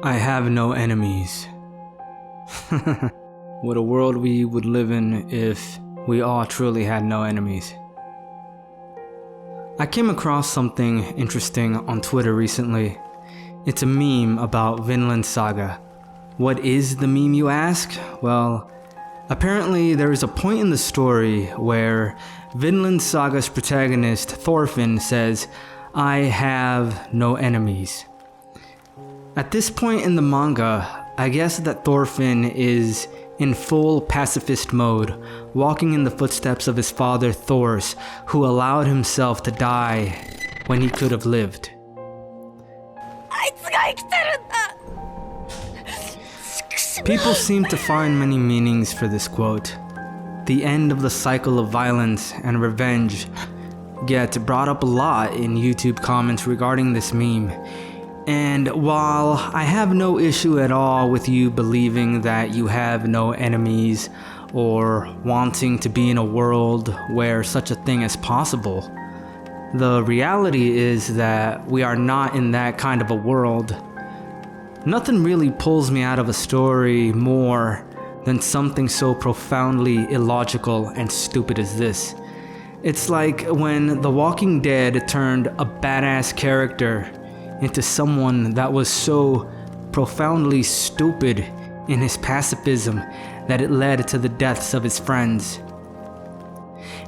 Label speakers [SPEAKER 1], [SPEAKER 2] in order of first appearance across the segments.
[SPEAKER 1] I have no enemies. What a world we would live in if we all truly had no enemies. I came across something interesting on Twitter recently. It's a meme about Vinland Saga. What is the meme, you ask? Well, apparently there is a point in the story where Vinland Saga's protagonist Thorfinn says, "I have no enemies." At this point in the manga, I guess that Thorfinn is in full pacifist mode, walking in the footsteps of his father Thors, who allowed himself to die when he could have lived. People seem to find many meanings for this quote. The end of the cycle of violence and revenge get brought up a lot in YouTube comments regarding this meme. And while I have no issue at all with you believing that you have no enemies or wanting to be in a world where such a thing is possible, the reality is that we are not in that kind of a world. Nothing really pulls me out of a story more than something so profoundly illogical and stupid as this. It's like when The Walking Dead turned a badass character into someone that was so profoundly stupid in his pacifism that it led to the deaths of his friends.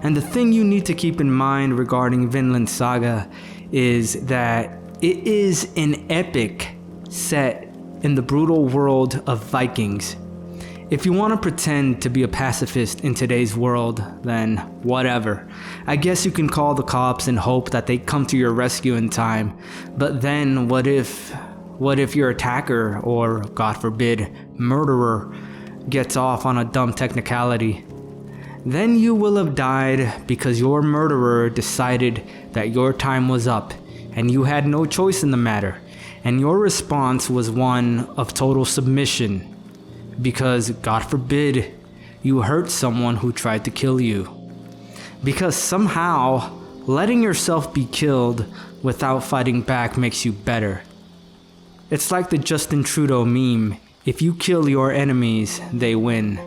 [SPEAKER 1] And the thing you need to keep in mind regarding Vinland Saga is that it is an epic set in the brutal world of Vikings. If you want to pretend to be a pacifist in today's world, then whatever. I guess you can call the cops and hope that they come to your rescue in time. But then what if your attacker, or God forbid, murderer, gets off on a dumb technicality? Then you will have died because your murderer decided that your time was up and you had no choice in the matter. And your response was one of total submission. Because, God forbid, you hurt someone who tried to kill you. Because somehow, letting yourself be killed without fighting back makes you better. It's like the Justin Trudeau meme, if you kill your enemies, they win.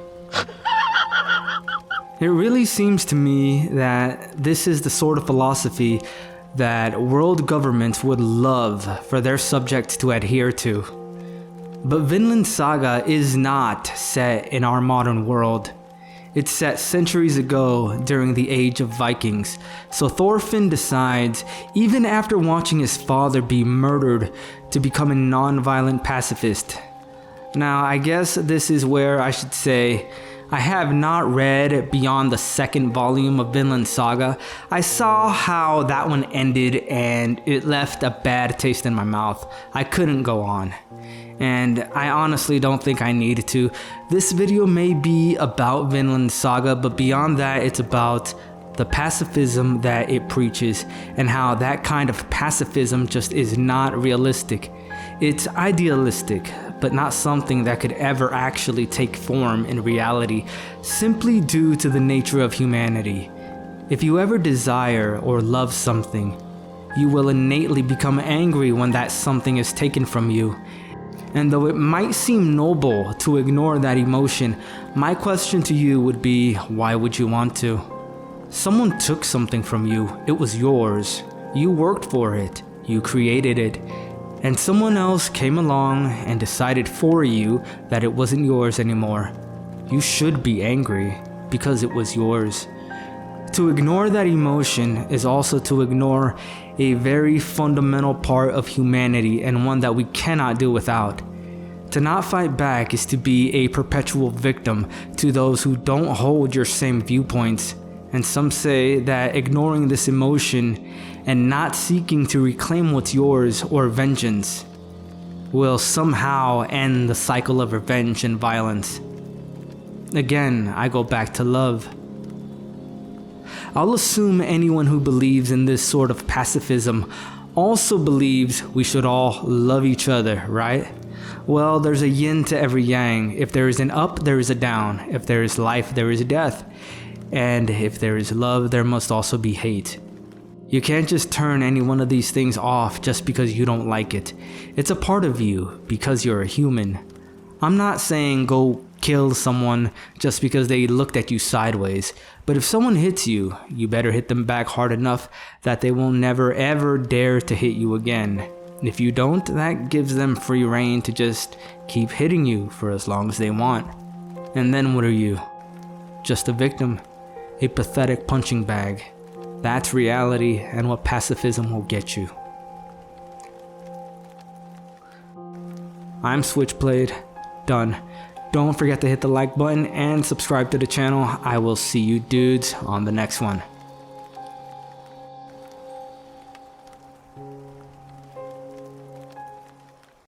[SPEAKER 1] It really seems to me that this is the sort of philosophy that world governments would love for their subjects to adhere to. But Vinland Saga is not set in our modern world. It's set centuries ago during the age of Vikings. So Thorfinn decides, even after watching his father be murdered, to become a non-violent pacifist. Now, I guess this is where I should say, I have not read beyond the second volume of Vinland Saga. I saw how that one ended and it left a bad taste in my mouth. I couldn't go on. And I honestly don't think I need to. This video may be about Vinland Saga, but beyond that, it's about the pacifism that it preaches and how that kind of pacifism just is not realistic. It's idealistic, but not something that could ever actually take form in reality, simply due to the nature of humanity. If you ever desire or love something, you will innately become angry when that something is taken from you. And though it might seem noble to ignore that emotion, my question to you would be, why would you want to? Someone took something from you. It was yours. You worked for it. You created it. And someone else came along and decided for you that it wasn't yours anymore. You should be angry because it was yours. To ignore that emotion is also to ignore a very fundamental part of humanity and one that we cannot do without. To not fight back is to be a perpetual victim to those who don't hold your same viewpoints. And some say that ignoring this emotion and not seeking to reclaim what's yours or vengeance will somehow end the cycle of revenge and violence. Again, I go back to love. I'll assume anyone who believes in this sort of pacifism also believes we should all love each other, right? Well, there's a yin to every yang. If there is an up, there is a down. If there is life, there is death. And if there is love, there must also be hate. You can't just turn any one of these things off just because you don't like it. It's a part of you because you're a human. I'm not saying go kill someone just because they looked at you sideways, but if someone hits you, you better hit them back hard enough that they will never ever dare to hit you again. If you don't, that gives them free rein to just keep hitting you for as long as they want. And then what are you? Just a victim, a pathetic punching bag. That's reality and what pacifism will get you. I'm Switchblade. Done. Don't forget to hit the like button and subscribe to the channel. I will see you dudes on the next one.